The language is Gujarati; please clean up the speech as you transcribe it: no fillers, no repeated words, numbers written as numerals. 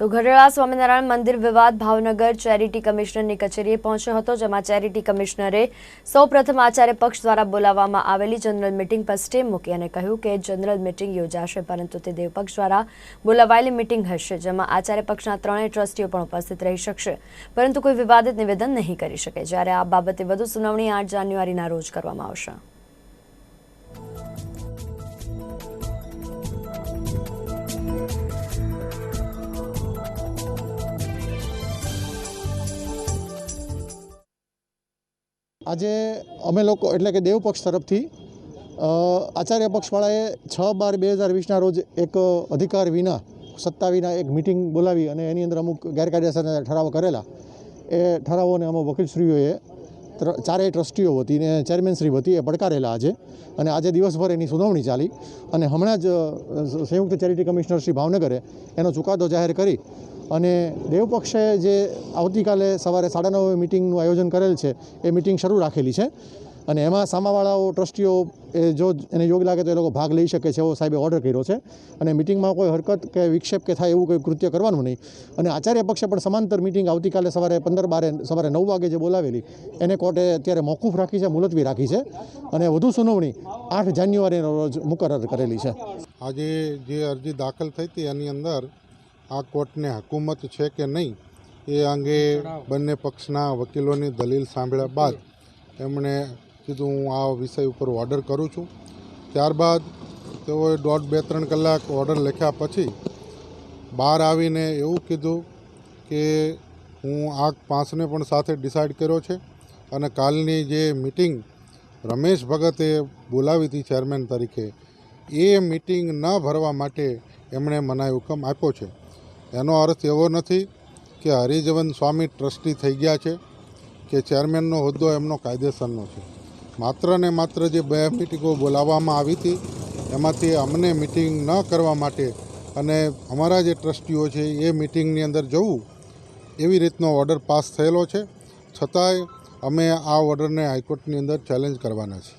તો ગઢડા સ્વામિનારાયણ મંદિર વિવાદ ભાવનગર ચેરિટી કમિશનરની કચેરીએ પહોંચ્યો હતો, જેમાં ચેરિટી કમિશનરે સૌપ્રથમ આચાર્ય પક્ષ દ્વારા બોલાવવામાં આવેલી જનરલ મિટિંગ પર સ્ટે મૂકી અને કહ્યું કે જનરલ મિટિંગ યોજાશે, પરંતુ તે દેવપક્ષ દ્વારા બોલાવાયેલી મિટિંગ હશે, જેમાં આચાર્ય પક્ષના ત્રણેય ટ્રસ્ટીઓ પણ ઉપસ્થિત રહી શકશે, પરંતુ કોઈ વિવાદિત નિવેદન નહીં કરી શકે, જ્યારે આ બાબતે વધુ સુનાવણી 8 જાન્યુઆરીના રોજ કરવામાં આવશે। આજે અમે લોકો એટલે કે દેવપક્ષ તરફથી આચાર્ય પક્ષવાળાએ 6/12/2020ના રોજ એક અધિકાર વિના સત્તા વિના એક મિટિંગ બોલાવી અને એની અંદર અમુક ગેરકાયદેસરના ઠરાવો કરેલા। એ ઠરાવોને અમુક વકીલશ્રીઓએ ચારેય ટ્રસ્ટીઓ વતી ને ચેરમેનશ્રી વતી એ પડકારેલા આજે, અને આજે દિવસભર એની સુનાવણી ચાલી અને હમણાં જ સંયુક્ત ચેરિટી કમિશનર શ્રી ભાવનગરે એનો ચુકાદો જાહેર કરી અને દેવપક્ષે જે આવતીકાલે સવારે 9:30 મિટિંગનું આયોજન કરેલ છે એ મિટિંગ શરૂ રાખેલી છે અને એમાં સામાવાળાઓ ટ્રસ્ટીઓ જો એને યોગ લાગે તો એ લોકો ભાગ લઈ શકે છે એવો સાહેબે ઓર્ડર કર્યો છે અને મિટિંગમાં કોઈ હરકત કે વિક્ષેપ કે થાય એવું કોઈ કૃત્ય કરવાનું નહીં। અને આચાર્ય પક્ષે પણ સમાંતર મિટિંગ આવતીકાલે સવારે 15/12 સવારે 9 વાગે જે બોલાવેલી એને કોર્ટે અત્યારે મોકૂફ રાખી છે, મુલતવી રાખી છે અને વધુ સુનાવણી 8 જાન્યુઆરીના રોજ મુકરર કરેલી છે। આજે જે અરજી દાખલ થઈ હતી એની અંદર આ કોર્ટને હકુમત છે કે નહીં એ અંગે બંને પક્ષના વકીલોની દલીલ સાંભળ્યા બાદ એમણે કીધું હું આ વિષય ઉપર ઓર્ડર કરું છું। ત્યારબાદ તેઓએ 1.5-2-3 કલાક ઓર્ડર લખ્યા પછી બહાર આવીને એવું કીધું કે હું આ 5ને પણ સાથે ડિસાઇડ કર્યો છે અને કાલની જે મિટિંગ રમેશ ભગતે બોલાવી હતી ચેરમેન તરીકે એ મિટિંગ ન ભરવા માટે એમણે મનાઈ હુકમ આપ્યો છે। એનો અર્થ એવો નથી કે હરિજવન સ્વામી ટ્રસ્ટી થઈ ગયા છે કે ચેરમેનનો હોદ્દો એમનો કાયદેસરનો છે। માત્ર ને માત્ર જે 2 મિટિંગો બોલાવવામાં આવી હતી એમાંથી અમને મિટિંગ ન કરવા માટે અને અમારા જે ટ્રસ્ટીઓ છે એ મિટિંગની અંદર જવું એવી રીતનો ઓર્ડર પાસ થયેલો છે, છતાંય અમે આ ઓર્ડરને હાઈકોર્ટની અંદર ચેલેન્જ કરવાના છીએ।